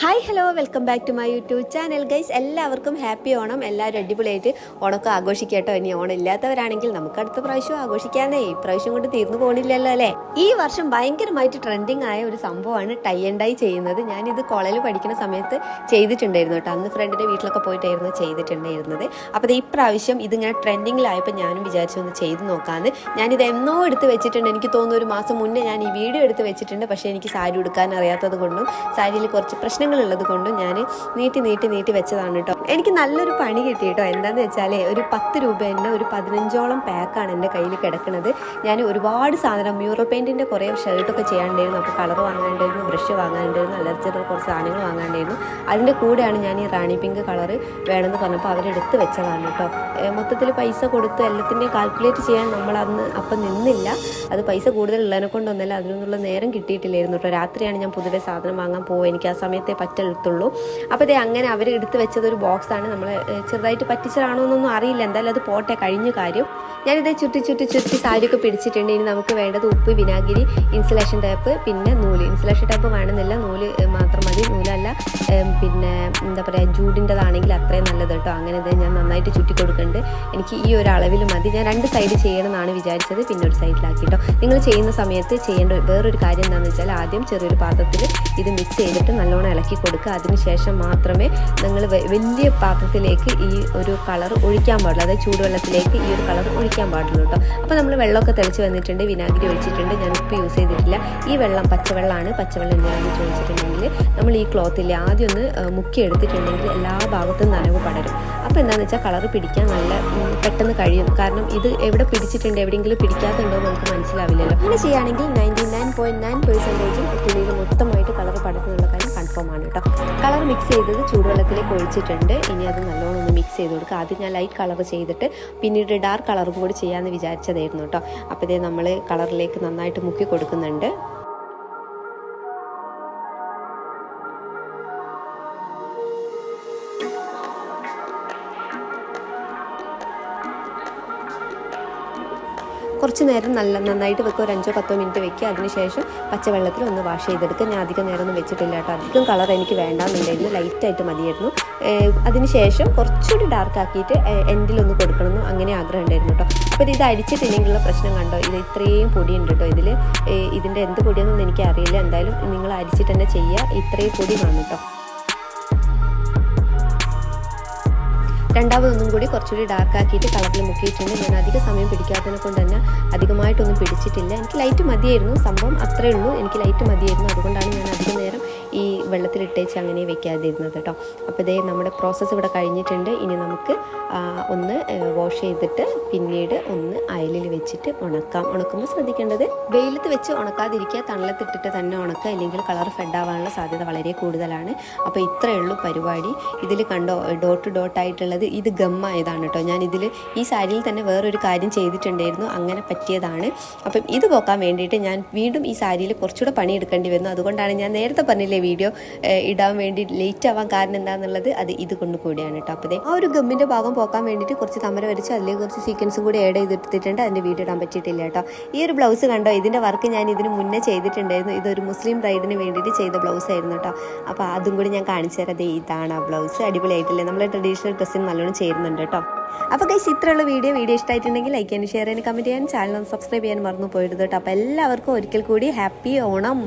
Hi hello welcome back to my YouTube channel guys. എല്ലാവർക്കും happy Onam. എല്ലാവരും അടിപൊളിയായിട്ട് ഓണമൊക്കെ ആഘോഷിക്കട്ടോ. ഇനി ഓണം ഇല്ലാത്തവരാണെങ്കിൽ നമുക്ക് അടുത്ത പ്രാവശ്യം ആഘോഷിക്കാന്നേ. ഈ പ്രാവശ്യം കൊണ്ട് തീർന്നു പോണില്ലല്ലോ അല്ലേ. ഈ വർഷം ഭയങ്കരമായിട്ട് ട്രെൻഡിങ് ആയ ഒരു സംഭവമാണ് ടൈ ആൻഡ് ഡൈ ചെയ്യുന്നത്. ഞാനിത് കോളേജിൽ പഠിക്കുന്ന സമയത്ത് ചെയ്തിട്ടുണ്ടായിരുന്നു കേട്ടോ. അന്ന് ഫ്രണ്ടിൻ്റെ വീട്ടിലൊക്കെ പോയിട്ടായിരുന്നു ചെയ്തിട്ടുണ്ടായിരുന്നത്. അപ്പോൾ ഈ പ്രാവശ്യം ഇതിങ്ങനെ ട്രെൻഡിങ്ങിലായപ്പോൾ ഞാനും വിചാരിച്ചു ഒന്ന് ചെയ്ത് നോക്കാമെന്ന്. ഞാനിത് എന്നോ എടുത്ത് വെച്ചിട്ടുണ്ട്. എനിക്ക് തോന്നുന്നു ഒരു മാസം മുന്നേ ഞാൻ ഈ വീഡിയോ എടുത്ത് വെച്ചിട്ടുണ്ട്. പക്ഷേ എനിക്ക് സാരി ഉടുക്കാൻ അറിയാത്തത് കൊണ്ടും സാരിയിൽ കുറച്ച് പ്രശ്നങ്ങളുള്ളത് കൊണ്ടും ഞാൻ നീട്ടി വെച്ചതാണ് കേട്ടോ. എനിക്ക് നല്ലൊരു പണി കിട്ടി കേട്ടോ. എന്താണെന്ന് വെച്ചാൽ ഒരു 10 രൂപേൻ്റെ ഒരു 15ഓളം പാക്കാണ് എൻ്റെ കയ്യിൽ കിടക്കുന്നത്. ഞാൻ ഒരുപാട് സാധനം മ്യൂറൽ പെയിൻറ്റിൻ്റെ കുറേ ഷർട്ടൊക്കെ ചെയ്യാണ്ടായിരുന്നു. അപ്പോൾ കളർ വാങ്ങാണ്ടായിരുന്നു, ബ്രഷ് വാങ്ങാണ്ടായിരുന്നു, അലർജിയുടെ കുറച്ച് സാധനങ്ങൾ വാങ്ങാണ്ടായിരുന്നു. അതിൻ്റെ കൂടെയാണ് ഞാൻ ഈ റാണി പിങ്ക് കളർ വേണമെന്ന് പറഞ്ഞപ്പോൾ അവരെടുത്ത് വെച്ചതാണ് കേട്ടോ. മൊത്തത്തിൽ പൈസ കൊടുത്ത് എല്ലാത്തിൻ്റെയും കാൽക്കുലേറ്റ് ചെയ്യാൻ അപ്പം നിന്നില്ല. അത് പൈസ കൂടുതലുള്ളതിനെ കൊണ്ടൊന്നല്ല, അതിനൊന്നുള്ള നേരം കിട്ടിയിട്ടില്ലായിരുന്നു കേട്ടോ. രാത്രിയാണ് ഞാൻ പൊതുവെ സാധനം വാങ്ങാൻ പോകുക. എനിക്ക് ആ സമയത്തെ പറ്റുള്ളൂ. അപ്പോൾ ഇതേ അങ്ങനെ അവർ എടുത്ത് വെച്ചത് ഒരു ബോക്സാണ്. നമ്മൾ ചെറുതായിട്ട് പറ്റിച്ചതാണോ എന്നൊന്നും അറിയില്ല. എന്തായാലും അത് പോട്ടെ, കഴിഞ്ഞ കാര്യം. ഞാനിത് ചുറ്റി സാരിയൊക്കെ പിടിച്ചിട്ടുണ്ട്. ഇനി നമുക്ക് വേണ്ടത് ഉപ്പ്, വിനാഗിരി, ഇൻസുലേഷൻ ടേപ്പ്, പിന്നെ നൂല്. ഇൻസുലേഷൻ ടേപ്പ് വേണമെന്നില്ല, നൂല് മാത്രം മതി. നൂലല്ല പിന്നെ എന്താ പറയുക, ജൂഡിൻ്റെതാണെങ്കിൽ അത്രയും നല്ലത് കേട്ടോ. അങ്ങനെ ഇത് ഞാൻ നന്നായിട്ട് ചുറ്റി കൊടുക്കുന്നുണ്ട്. എനിക്ക് ഈ ഒരു അളവിൽ മതി. ഞാൻ 2 സൈഡ് ചെയ്യണമെന്നാണ് വിചാരിച്ചത്, പിന്നെ ഒരു സൈഡിലാക്കി കേട്ടോ. നിങ്ങൾ ചെയ്യുന്ന സമയത്ത് ചെയ്യേണ്ട വേറൊരു കാര്യം എന്താണെന്ന് വെച്ചാൽ ആദ്യം ചെറിയൊരു പാത്രത്തിൽ ഇത് മിക്സ് ചെയ്തിട്ട് നല്ലോണം ഇളക്കി കൊടുക്കുക. അതിനുശേഷം മാത്രമേ നിങ്ങൾ വലിയ പാത്രത്തിലേക്ക് ഈ ഒരു കളർ ഒഴിക്കാൻ പാടുള്ളൂ. അതായത് ചൂടുവെള്ളത്തിലേക്ക് ഈ ഒരു കളർ ഒഴിക്കാൻ പാടുള്ളൂ കേട്ടോ. അപ്പോൾ നമ്മൾ വെള്ളമൊക്കെ തെളിച്ച് വന്നിട്ടുണ്ട്, വിനാഗിരി ഒഴിച്ചിട്ടുണ്ട്. ഞാൻ ഉപ്പ് യൂസ് ചെയ്തിട്ടില്ല. ഈ വെള്ളം പച്ചവെള്ളമാണ്. പച്ചവെള്ളം എന്തിനാണെന്ന് ചോദിച്ചിട്ടുണ്ടെങ്കിൽ നമ്മൾ ഈ ക്ലോത്തിൽ ആദ്യം ഒന്ന് മുക്കി എടുത്തിട്ടുണ്ടെങ്കിൽ എല്ലാ ഭാഗത്തും നനവ് പടരും. അപ്പോൾ എന്താണെന്ന് വെച്ചാൽ കളർ പിടിക്കാൻ നല്ല പെട്ടെന്ന് കഴിയും. കാരണം ഇത് എവിടെ പിടിച്ചിട്ടുണ്ട്, എവിടെയെങ്കിലും പിടിക്കാത്തുണ്ടോ നമുക്ക് മനസ്സിലാവില്ലല്ലോ. അങ്ങനെ ചെയ്യുകയാണെങ്കിൽ 99.9% തുണിയിൽ മൊത്തമായിട്ട് കളർ പടർന്നുള്ള കാര്യം കൺഫേം ആണ് കേട്ടോ. കളർ മിക്സ് ചെയ്തത് ചൂടുവെള്ളത്തിലേക്ക് ഒഴിച്ചിട്ടുണ്ട്. ഇനി അത് നല്ലോണം ഒന്ന് മിക്സ് ചെയ്ത് കൊടുക്കുക. ആദ്യം ഞാൻ ലൈറ്റ് കളർ ചെയ്തിട്ട് പിന്നീട് ഡാർക്ക് കളറും കൂടി ചെയ്യാമെന്ന് വിചാരിച്ചതായിരുന്നു കേട്ടോ. അപ്പോൾ ഇതേ നമ്മൾ കളറിലേക്ക് നന്നായിട്ട് മുക്കി കൊടുക്കുന്നുണ്ട്. കുറച്ച് നേരം നന്നായിട്ട് വെക്കുക. ഒരു 5-10 മിനിറ്റ് വെക്കുക. അതിനുശേഷം പച്ചവെള്ളത്തിൽ ഒന്ന് വാഷ് ചെയ്തെടുക്കുക. ഞാൻ അധികം നേരം ഒന്നും വെച്ചിട്ടില്ല കേട്ടോ. അധികം കളർ എനിക്ക് വേണ്ടാന്നുണ്ടെങ്കിൽ ലൈറ്റായിട്ട് മതിയായിരുന്നു. അതിനുശേഷം കുറച്ചുകൂടി ഡാർക്ക് ആക്കിയിട്ട് എൻഡിലൊന്ന് കൊടുക്കണമെന്നും അങ്ങനെ ആഗ്രഹം ഉണ്ടായിരുന്നു കേട്ടോ. അപ്പോൾ ഇത് അരിച്ചിട്ടില്ലെങ്കിലുള്ള പ്രശ്നം കണ്ടോ. ഇത് ഇത്രയും പൊടിയുണ്ട് കേട്ടോ. ഇതിൻ്റെ എന്ത് പൊടിയൊന്നും എനിക്കറിയില്ല. എന്തായാലും നിങ്ങൾ അരിച്ചിട്ട് തന്നെ ചെയ്യുക. ഇത്രയും പൊടി കാണും കേട്ടോ. രണ്ടാമതൊന്നും കൂടി കുറച്ചുകൂടി ഡാർക്ക് ആക്കിയിട്ട് കളറിൽ മുക്കിയിട്ടുണ്ട്. ഞാൻ അധിക സമയം പിടിക്കാത്തതിനെ കൊണ്ട് തന്നെ അധികമായിട്ടൊന്നും പിടിച്ചിട്ടില്ല. എനിക്ക് ലൈറ്റ് മതിയായിരുന്നു. സംഭവം അത്രേ ഉള്ളൂ. എനിക്ക് ലൈറ്റ് മതിയായിരുന്നു. അതുകൊണ്ടാണ് ഞാൻ അധിക നേരം ഈ വെള്ളത്തിലിട്ടേച്ച് അങ്ങനെ വെക്കാതിരുന്നത് കേട്ടോ. അപ്പോൾ ഇതേ നമ്മുടെ പ്രോസസ്സ് ഇവിടെ കഴിഞ്ഞിട്ടുണ്ട്. ഇനി നമുക്ക് ഒന്ന് വാഷ് ചെയ്തിട്ട് പിന്നീട് ഒന്ന് അയലിൽ വെച്ചിട്ട് ഉണക്കുമ്പോൾ ശ്രദ്ധിക്കേണ്ടത് വെയിലത്ത് വെച്ച് ഉണക്കാതിരിക്കുക. തണലത്തിട്ടിട്ട് തന്നെ ഉണക്കുക. ഇല്ലെങ്കിൽ കളർ ഫെഡ് ആവാനുള്ള സാധ്യത വളരെ കൂടുതലാണ്. അപ്പോൾ ഇത്രയേ ഉള്ളൂ പരിപാടി. ഇതിൽ കണ്ടോ ഡോട്ട് ആയിട്ടുള്ളത്, ഇത് ഗമ്മായതാണ് കേട്ടോ. ഞാൻ ഈ സാരിയിൽ തന്നെ വേറൊരു കാര്യം ചെയ്തിട്ടുണ്ടായിരുന്നു. അങ്ങനെ പറ്റിയതാണ്. അപ്പം ഇത് പോക്കാൻ വേണ്ടിയിട്ട് ഞാൻ വീണ്ടും ഈ സാരിയിൽ കുറച്ചുകൂടെ പണിയെടുക്കേണ്ടി വരുന്നു. അതുകൊണ്ടാണ് ഞാൻ നേരത്തെ പറഞ്ഞില്ലേ വീഡിയോ ഇടാൻ വേണ്ടി ലേറ്റ് ആവാൻ കാരണം എന്താണെന്നുള്ളത്. അത് ഇത് കൊണ്ട് കൂടിയാണ് കേട്ടോ. അപ്പോൾ ആ ഒരു ഗമ്മിൻ്റെ ഭാഗം പോക്കാൻ വേണ്ടിയിട്ട് കുറച്ച് തമര വരച്ച് അതിലേക്ക് കുറച്ച് സീക്വൻസും കൂടി ആഡ് ചെയ്തിട്ടുണ്ട്. അതിൻ്റെ വീഡിയോ ഇടാൻ പറ്റിയിട്ടില്ല കേട്ടോ. ഈ ഒരു ബ്ലൗസ് കണ്ടോ, ഇതിൻ്റെ വർക്ക് ഞാൻ ഇതിന് മുന്നേ ചെയ്തിട്ടുണ്ടായിരുന്നു. ഇതൊരു മുസ്ലിം ബ്രൈഡിന് വേണ്ടിയിട്ട് ചെയ്ത ബ്ലൗസ് ആയിരുന്നു കേട്ടോ. അപ്പോൾ അതും കൂടി ഞാൻ കാണിച്ചു തരാം. ഇതാണ് ആ ബ്ലൗസ്. അടിപൊളിയായിട്ടില്ലേ. നമ്മളെ ട്രഡീഷണൽ ഡ്രസ്സിന് നല്ലോണം ചേരുന്നുണ്ട് കേട്ടോ. അപ്പോൾ ഗൈസ് ഇത്രയുള്ള വീഡിയോ ഇഷ്ടമായിട്ടുണ്ടെങ്കിൽ ലൈക്ക് ചെയ്യാനും ഷെയർ ചെയ്യാനും കമൻറ്റ് ചെയ്യാനും ചാനൽ ഒന്ന് സബ്സ്ക്രൈബ് ചെയ്യാൻ മറന്നു പോയിരുന്നു കേട്ടോ. അപ്പോൾ എല്ലാവർക്കും ഒരിക്കൽ കൂടി ഹാപ്പി ഓണം.